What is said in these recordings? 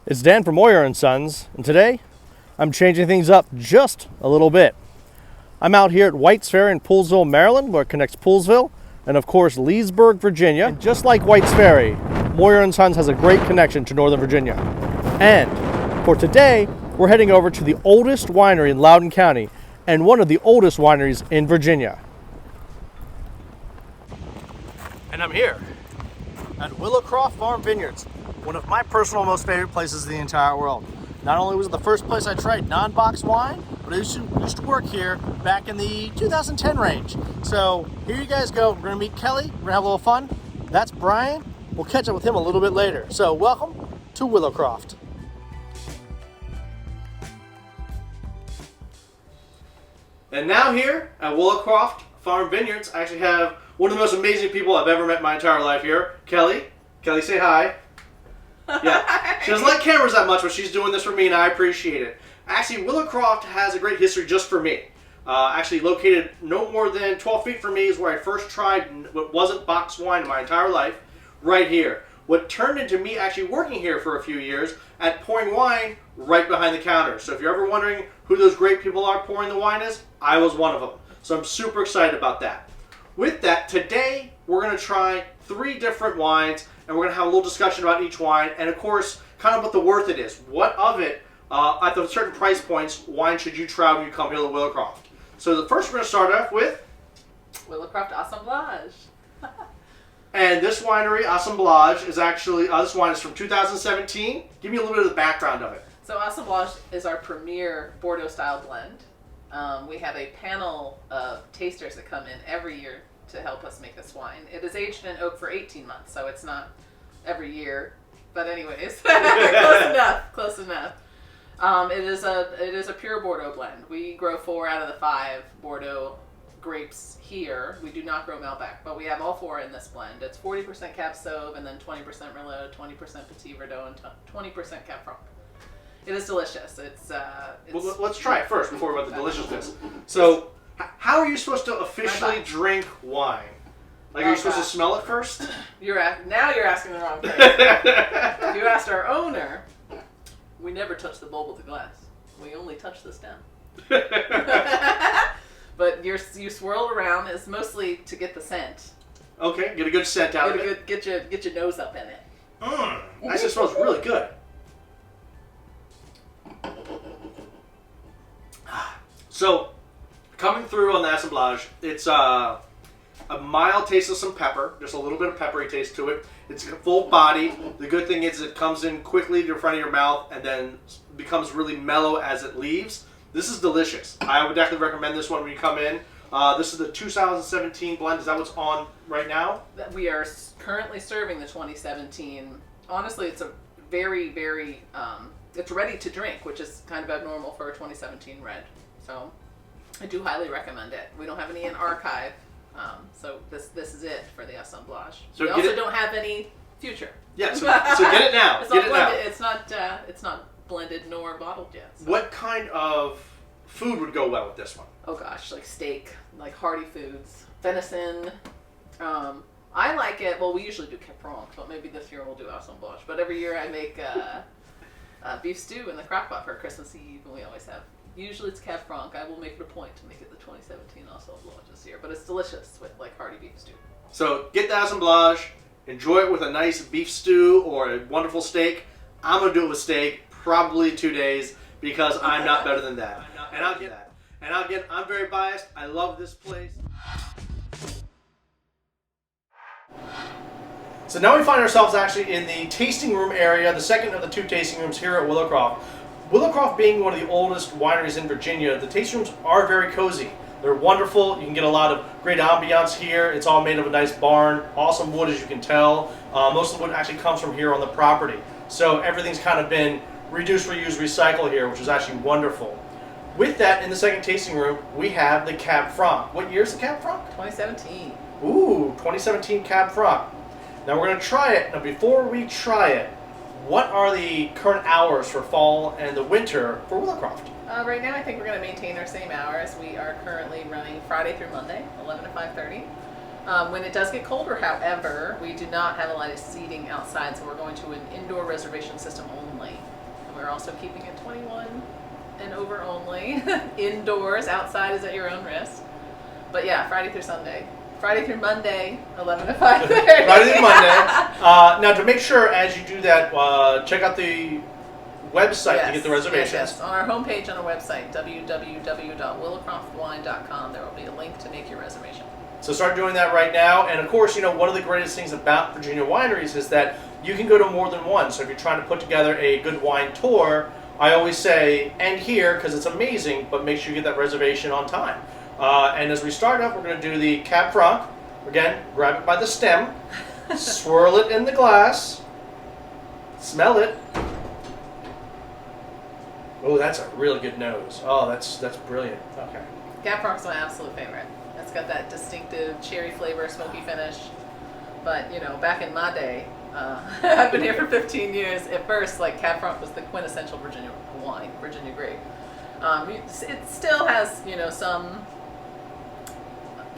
It's Dan from Moyer Sons, and today I'm changing things up just a little bit. I'm out here at White's Ferry in Poolesville, Maryland, where it connects Poolesville and of course Leesburg, Virginia. And just like White's Ferry, Moyer Sons has a great connection to Northern Virginia. And for today, we're heading over to the oldest winery in Loudoun County and one of the oldest wineries in Virginia. And I'm here at Willowcroft Farm Vineyards, one of my personal most favorite places in the entire world. Not only was it the first place I tried non-box wine, but I used to work here back in the 2010 range. So here you guys go. We're gonna meet Kelly, we're gonna have a little fun. That's Brian. We'll catch up with him a little bit later. So welcome to Willowcroft. And now here at Willowcroft Farm Vineyards, I actually have one of the most amazing people I've ever met in my entire life here, Kelly. Kelly, say hi. Yeah, she doesn't like cameras that much, but she's doing this for me, and I appreciate it. Actually, Willowcroft has a great history just for me. Actually, located no more than 12 feet from me is where I first tried what wasn't boxed wine in my entire life, right here. What turned into me actually working here for a few years at pouring wine right behind the counter. So if you're ever wondering who those great people are pouring the wine is, I was one of them. So I'm super excited about that. With that, today we're going to try 3 different wines, and we're going to have a little discussion about each wine, and of course, kind of what the worth it is. What of it, at the certain price points, wine should you try when you come here to Willowcroft? So the first we're going to start off with Willowcroft Assemblage. And this winery, Assemblage, is actually, this wine is from 2017. Give me a little bit of the background of it. So Assemblage is our premier Bordeaux-style blend. We have a panel of tasters that come in every year to help us make this wine. It is aged in oak for 18 months, so it's not every year. But anyways, close enough. It is a pure Bordeaux blend. We grow 4 out of the 5 Bordeaux grapes here. We do not grow Malbec, but we have all 4 in this blend. It's 40% Cab Sauv, and then 20% Merlot, 20% Petit Verdot, and 20% Cab Franc. It is delicious. Well, let's try it first before we go about the deliciousness. So, how are you supposed to officially drink wine? Like, are you supposed to smell it first? Now you're asking the wrong person. If you asked our owner, we never touch the bulb of the glass. We only touch the stem. But you swirl it around. It's mostly to get the scent. Okay, get a good scent out of it. Get your nose up in it. Actually, it smells really good. So, coming through on the Assemblage, it's a mild taste of some pepper, just a little bit of peppery taste to it. It's full body. The good thing is it comes in quickly to the front of your mouth and then becomes really mellow as it leaves. This is delicious. I would definitely recommend this one when you come in. This is the 2017 blend. Is that what's on right now? We are currently serving the 2017. Honestly, it's a very, very, it's ready to drink, which is kind of abnormal for a 2017 red. So I do highly recommend it. We don't have any in archive, so this is it for the Assemblage. So we also don't have any future. Yeah, so get it now. It's not blended. It's not blended nor bottled yet. So. What kind of food would go well with this one? Oh gosh, like steak, like hearty foods, venison. I like it. Well, we usually do Cab Franc, but maybe this year we'll do Assemblage. But every year I make beef stew in the crock pot for Christmas Eve, and we always have. Usually it's Cab Franc. I will make it a point to make it the 2017 Assemblage this year, but it's delicious with like hearty beef stew. So get the Assemblage, enjoy it with a nice beef stew or a wonderful steak. I'm gonna do it with steak, probably 2 days, because I'm not better than that. And I'll get that. And I'm very biased. I love this place. So now we find ourselves actually in the tasting room area, the second of the 2 tasting rooms here at Willowcroft. Willowcroft being one of the oldest wineries in Virginia, the tasting rooms are very cozy. They're wonderful. You can get a lot of great ambiance here. It's all made of a nice barn, awesome wood as you can tell. Most of the wood actually comes from here on the property. So everything's kind of been reduce, reuse, recycle here, which is actually wonderful. With that, in the second tasting room, we have the Cab Franc. What year is the Cab Franc? 2017. Ooh, 2017 Cab Franc. Now we're going to try it. Now before we try it, what are the current hours for fall and the winter for Willowcroft? Right now I think we're going to maintain our same hours. We are currently running Friday through Monday, 11 to 5:30. When it does get colder, however, we do not have a lot of seating outside, so we're going to an indoor reservation system only. And we're also keeping it 21 and over only. Indoors, outside is at your own risk. But yeah, Friday through Sunday. Friday through Monday, 11 to 5:30. Friday through Monday. Now, to make sure as you do that, check out the website to get the reservations. Yes. On our homepage on our website, www.willowcroftwine.com, there will be a link to make your reservation. So start doing that right now. And of course, one of the greatest things about Virginia wineries is that you can go to more than one. So if you're trying to put together a good wine tour, I always say end here because it's amazing, but make sure you get that reservation on time. And as we start up, we're going to do the Cab Franc. Again, grab it by the stem, swirl it in the glass, smell it. Oh, that's a really good nose. Oh, that's brilliant. Okay. Cab Franc's my absolute favorite. It's got that distinctive cherry flavor, smoky finish. But, back in my day, I've been here for 15 years. At first, Cab Franc was the quintessential Virginia wine, Virginia grape. It still has, some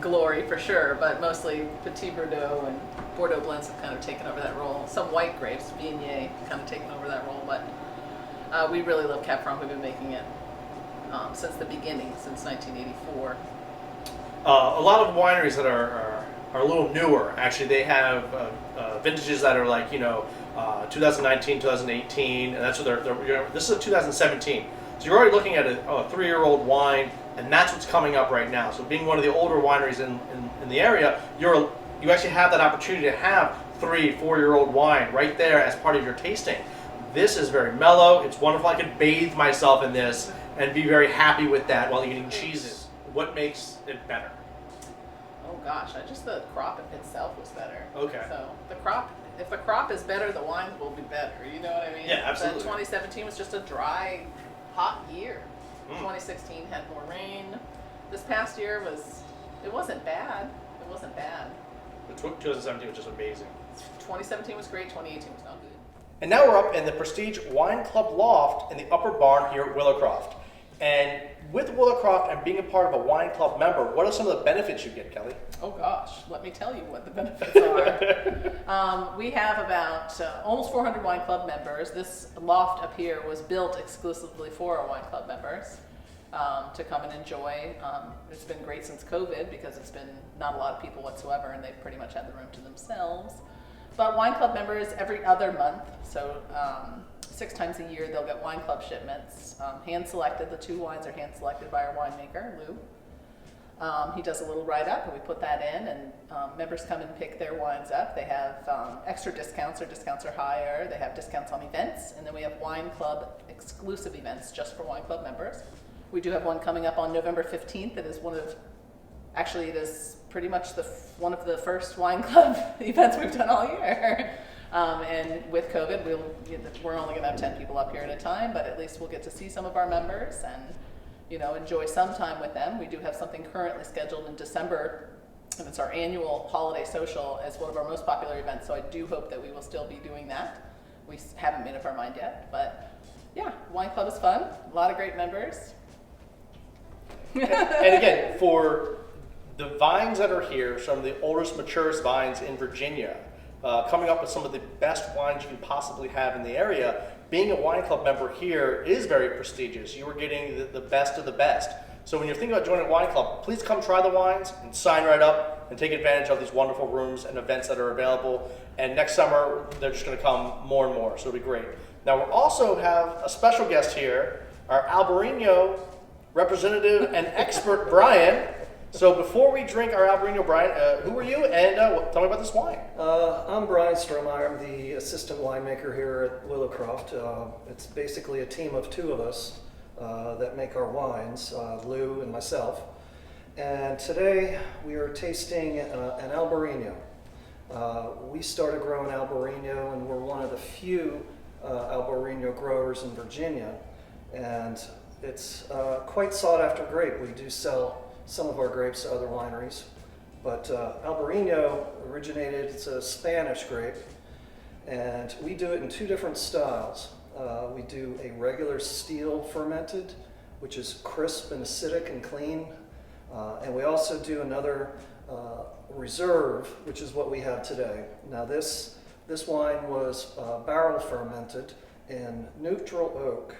glory for sure, but mostly Petit Verdot and Bordeaux blends have kind of taken over that role. Some white grapes, Viognier, kind of taken over that role, but we really love Cab Franc. We've been making it since the beginning, since 1984. A lot of wineries that are a little newer, actually, they have vintages that are 2019, 2018, and that's what this is a 2017. So you're already looking at a 3-year-old wine, and that's what's coming up right now. So being one of the older wineries in the area, you actually have that opportunity to have 3-4-year-old wine right there as part of your tasting. This is very mellow. It's wonderful. I could bathe myself in this and be very happy with that while eating cheeses. What makes it better? Oh gosh, the crop itself was better. Okay. So if the crop is better, the wine will be better. You know what I mean? Yeah, absolutely. 2017 was just a dry, hot year. 2016 had more rain. This past year wasn't bad. It wasn't bad. 2017 was just amazing. 2017 was great. 2018 was not good. And now we're up in the Prestige Wine Club Loft in the upper barn here at Willowcroft. And with Willowcroft and being a part of a wine club member, what are some of the benefits you get, Kelly? Oh gosh, let me tell you what the benefits are. We have about almost 400 wine club members. This loft up here was built exclusively for our wine club members to come and enjoy. It's been great since COVID because it's been not a lot of people whatsoever, and they've pretty much had the room to themselves. But wine club members every other month, so 6 times a year, they'll get wine club shipments, hand-selected. The 2 wines are hand-selected by our winemaker, Lou. He does a little write-up, and we put that in, and members come and pick their wines up. They have extra discounts, or discounts are higher. They have discounts on events, and then we have wine club exclusive events just for wine club members. We do have one coming up on November 15th. It is it is pretty much one of the first wine club events we've done all year. And with COVID, we're only going to have 10 people up here at a time, but at least we'll get to see some of our members and, enjoy some time with them. We do have something currently scheduled in December, and it's our annual holiday social as one of our most popular events, so I do hope that we will still be doing that. We haven't made up our mind yet, but yeah, wine club is fun. A lot of great members. And again, for the vines that are here, some of the oldest, maturest vines in Virginia, coming up with some of the best wines you can possibly have in the area, being a wine club member here is very prestigious. You are getting the best of the best. So when you're thinking about joining a wine club, please come try the wines and sign right up and take advantage of these wonderful rooms and events that are available. And next summer, they're just going to come more and more, so it'll be great. Now, we also have a special guest here, our Albarino representative and expert, Brian. So before we drink our Albarino, Brian, who are you, and tell me about this wine. I'm Brian Strohmeyer. I'm the assistant winemaker here at Willowcroft. It's basically a team of 2 of us that make our wines, Lou and myself. And today we are tasting an Albarino. We started growing Albarino, and we're one of the few Albarino growers in Virginia. And it's quite sought after grape. We do sell some of our grapes to other wineries, but Albarino it's a Spanish grape, and we do it in 2 different styles. We do a regular steel fermented, which is crisp and acidic and clean, and we also do another reserve, which is what we have today. Now this wine was barrel fermented, in neutral oak,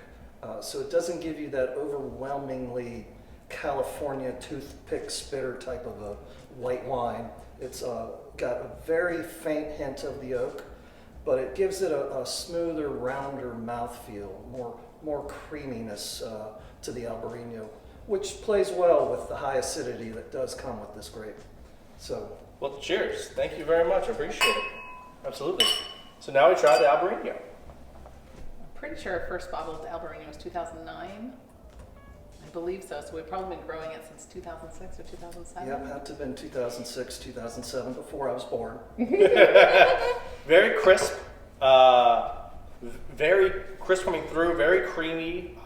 so it doesn't give you that overwhelmingly California toothpick spitter type of a white wine. It's got a very faint hint of the oak, but it gives it a smoother, rounder mouthfeel, more creaminess to the Albarino, which plays well with the high acidity that does come with this grape. So, well, cheers. Thank you very much. I appreciate it. Absolutely. So now we try the Albarino. I'm pretty sure our first bottle of the Albarino was 2009. I believe so. So we've probably been growing it since 2006 or 2007. yeah, had to have been 2006, 2007, before I was born. Very crisp. Very crisp coming through, very creamy.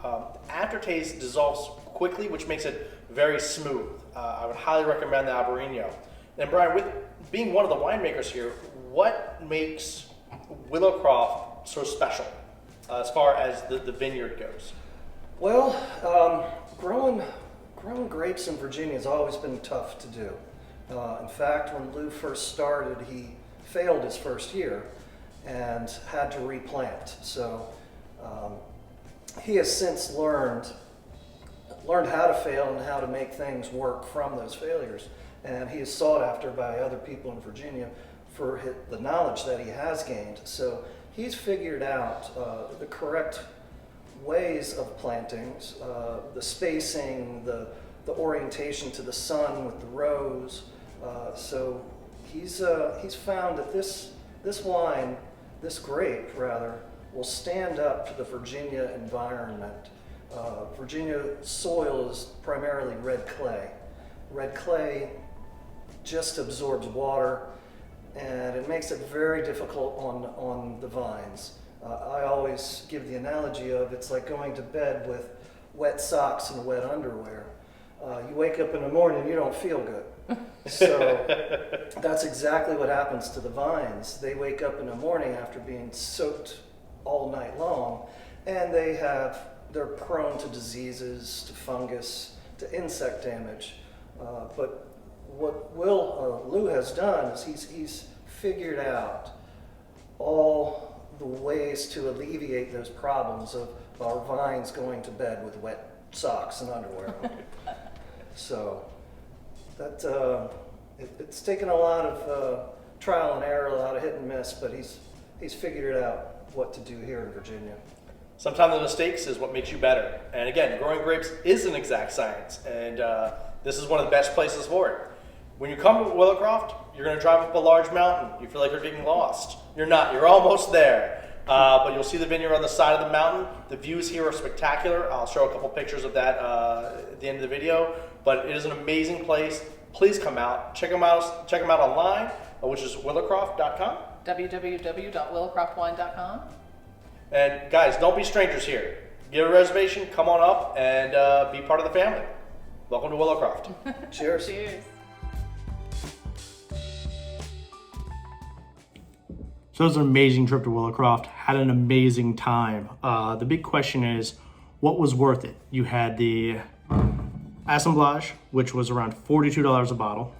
Aftertaste dissolves quickly, which makes it very smooth. I would highly recommend the Albarino. And Brian, with being one of the winemakers here, what makes Willowcroft so special as far as the vineyard goes? Well, growing grapes in Virginia has always been tough to do. In fact, when Lou first started, he failed his first year and had to replant. So he has since learned how to fail and how to make things work from those failures. And he is sought after by other people in Virginia for the knowledge that he has gained. So he's figured out the correct ways of plantings, the spacing, the orientation to the sun with the rows. So he's found that this wine, this grape rather, will stand up to the Virginia environment. Virginia soil is primarily red clay. Red clay just absorbs water, and it makes it very difficult on the vines. I always give the analogy of it's like going to bed with wet socks and wet underwear. You wake up in the morning, you don't feel good. So that's exactly what happens to the vines. They wake up in the morning after being soaked all night long, and they're prone to diseases, to fungus, to insect damage. But what Lou has done is he's figured out all the ways to alleviate those problems of our vines going to bed with wet socks and underwear. So that it's taken a lot of trial and error, a lot of hit and miss, but he's figured out what to do here in Virginia. Sometimes the mistakes is what makes you better. And again, growing grapes is an exact science, and this is one of the best places for it. When you come to Willowcroft, you're going to drive up a large mountain. You feel like you're getting lost. You're not. You're almost there. But you'll see the vineyard on the side of the mountain. The views here are spectacular. I'll show a couple pictures of that at the end of the video. But it is an amazing place. Please come out. Check them out online, which is willowcroft.com. www.willowcroftwine.com. And guys, don't be strangers here. Get a reservation, come on up, and be part of the family. Welcome to Willowcroft. Cheers. Cheers. So it was an amazing trip to Willowcroft. Had an amazing time. The big question is, what was worth it? You had the Assemblage, which was around $42 a bottle.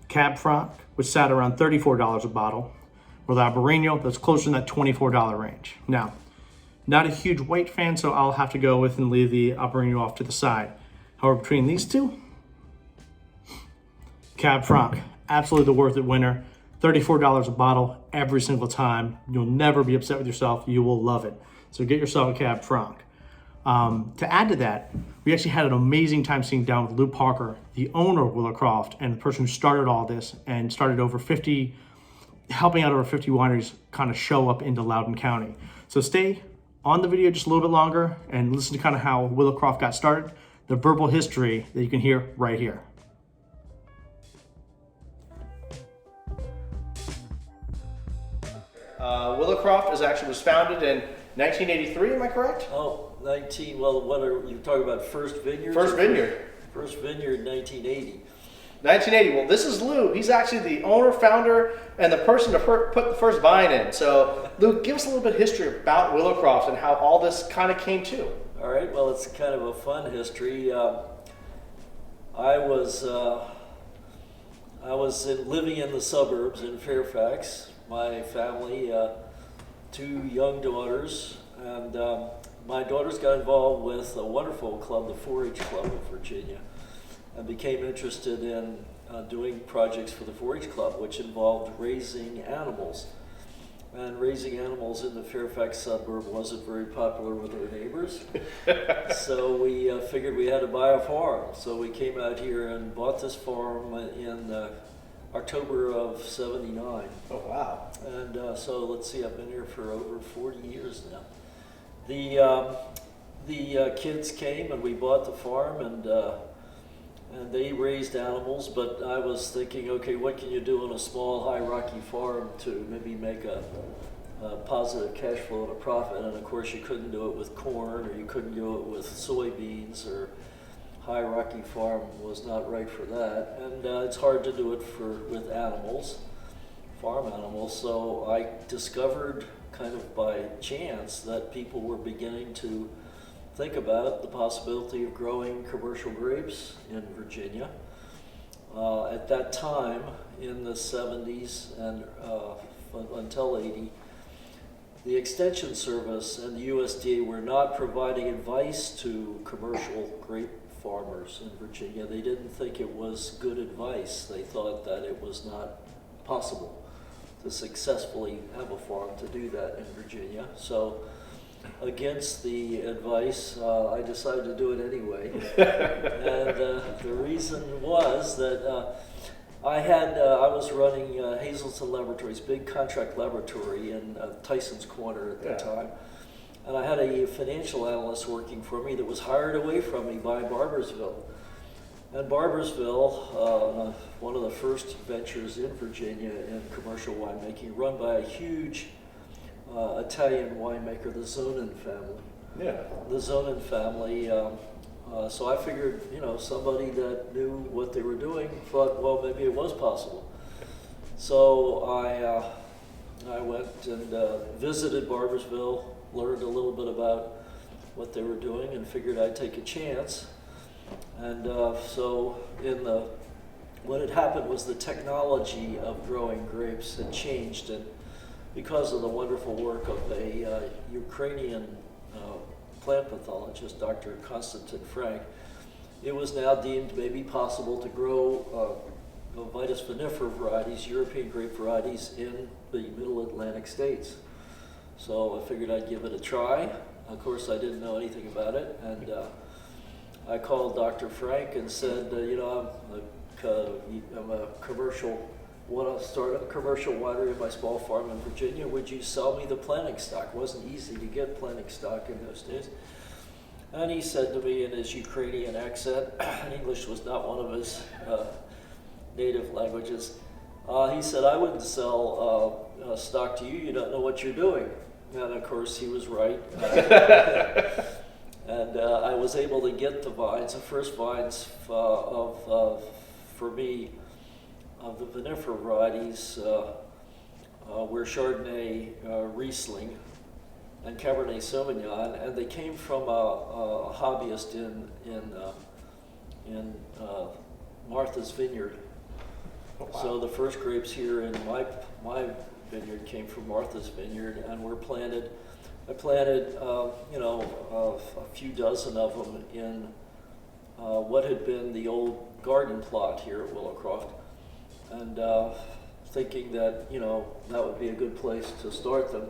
Cab Franc, which sat around $34 a bottle. With Albarino, that's closer in that $24 range. Now, not a huge white fan, so I'll have to go with and leave the Albarino off to the side. However, between these two, Cab Franc, absolutely the worth it winner. $34 a bottle every single time. You'll never be upset with yourself. You will love it. So get yourself a Cab Franc. To add to that, we actually had an amazing time sitting down with Lou Parker, the owner of Willowcroft, and the person who started all this and started helping out over 50 wineries kind of show up into Loudoun County. So stay on the video just a little bit longer and listen to kind of how Willowcroft got started, the verbal history that you can hear right here. Willowcroft was founded in 1983, am I correct? Oh, what are you talking about, First Vineyard? First Vineyard. First Vineyard, 1980. 1980. Well, this is Lou. He's actually the owner, founder, and the person to put the first vine in. So, Lou, give us a little bit of history about Willowcroft and how all this kind of came to. All right. Well, it's kind of a fun history. I was living in the suburbs in Fairfax. My family two young daughters, and my daughters got involved with a wonderful club, the 4-H Club of Virginia, and became interested in doing projects for the 4-H Club, which involved raising animals. And raising animals in the Fairfax suburb wasn't very popular with our neighbors. So we figured we had to buy a farm. So we came out here and bought this farm in October of '79. Oh, wow. And so let's see, I've been here for over 40 years now. The kids came and we bought the farm, and they raised animals, but I was thinking, okay, what can you do on a small, high rocky farm to maybe make a positive cash flow and a profit? And of course, you couldn't do it with corn, or you couldn't do it with soybeans, or high rocky farm was not right for that. And it's hard to do it with animals, farm animals. So I discovered kind of by chance that people were beginning to think about the possibility of growing commercial grapes in Virginia. At that time, in the 70s and until 80, the Extension Service and the USDA were not providing advice to commercial grape farmers in Virginia. They didn't think it was good advice. They thought that it was not possible to successfully have a farm to do that in Virginia. So against the advice, I decided to do it anyway. And the reason was that I was running Hazelton Laboratories, big contract laboratory in Tyson's Corner at the time. And I had a financial analyst working for me that was hired away from me by Barbersville. And Barbersville, one of the first ventures in Virginia in commercial winemaking, run by a huge Italian winemaker, the Zonin family. Yeah. The Zonin family. So I figured, somebody that knew what they were doing thought, well, maybe it was possible. So I went and visited Barbersville, learned a little bit about what they were doing, and figured I'd take a chance. And so what had happened was the technology of growing grapes had changed, and because of the wonderful work of a Ukrainian plant pathologist, Dr. Konstantin Frank, it was now deemed maybe possible to grow Vitis vinifera varieties, European grape varieties, in the middle Atlantic states. So I figured I'd give it a try. Of course, I didn't know anything about it, and I called Dr. Frank and said, I'm a commercial, want to start a commercial winery at my small farm in Virginia. Would you sell me the planting stock? It wasn't easy to get planting stock in those days. And he said to me in his Ukrainian accent, English was not one of his native languages, he said, I wouldn't sell stock to you. You don't know what you're doing. And of course, he was right. And I was able to get the vines, the first vines for me, of the vinifera varieties were Chardonnay, Riesling, and Cabernet Sauvignon, and they came from a hobbyist in Martha's Vineyard. Oh, wow. So the first grapes here in my vineyard came from Martha's Vineyard, and were planted. I planted, a few dozen of them in what had been the old garden plot here at Willowcroft, and thinking that that would be a good place to start them,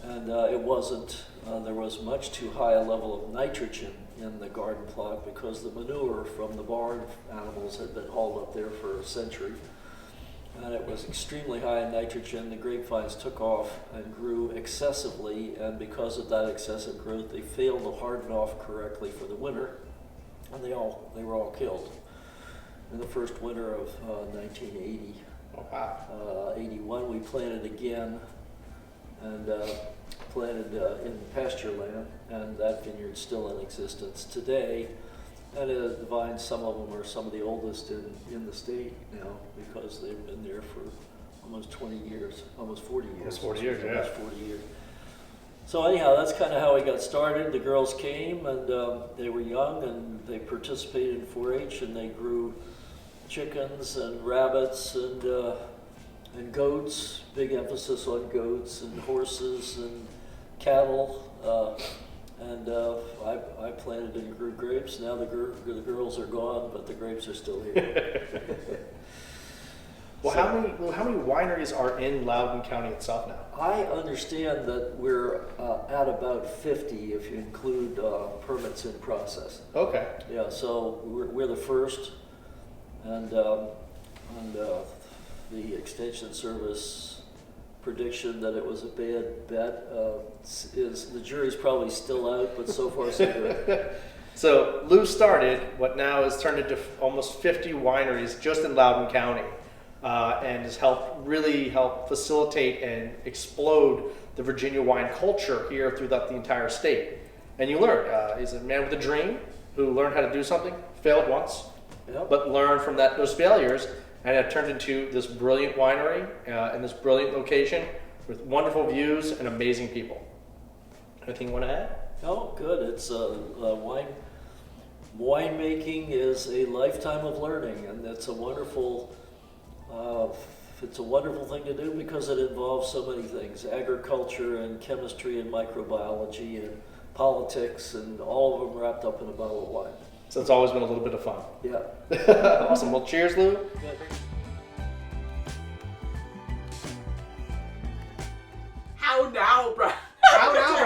and it wasn't. There was much too high a level of nitrogen in the garden plot because the manure from the barn animals had been hauled up there for a century, and it was extremely high in nitrogen. The grapevines took off and grew excessively, and because of that excessive growth, they failed to harden off correctly for the winter, and they were all killed. In the first winter of 1980, 81, we planted again, and planted in pasture land, and that vineyard's still in existence today. And the vines, some of them are some of the oldest in the state now, because they've been there for almost 20 years, almost 40 years. Almost 40 years, yeah. Almost 40 years. So anyhow, that's kind of how we got started. The girls came, and they were young, and they participated in 4-H, and they grew chickens and rabbits and and goats, big emphasis on goats and horses and cattle. I planted and grew grapes. Now the girls are gone, but the grapes are still here. Well, how many wineries are in Loudoun County itself now? I understand that we're at about 50 if you include permits in process. Okay. Yeah, so we're the first, and the Extension Service prediction that it was a bad bet is the jury's probably still out, but so far so good. So Lou started what now has turned into almost 50 wineries just in Loudoun County, and has helped facilitate and explode the Virginia wine culture here throughout the entire state. And you learn, he's a man with a dream who learned how to do something, failed once, Yep. but learned from those failures, and it turned into this brilliant winery in this brilliant location with wonderful views and amazing people. Anything you want to add? Oh, good. It's winemaking is a lifetime of learning, and it's a wonderful thing to do because it involves so many things: agriculture and chemistry and microbiology and politics, and all of them wrapped up in a bottle of wine. So it's always been a little bit of fun. Yeah. Awesome. Well, cheers, Lou. Good. How now, bro? How now,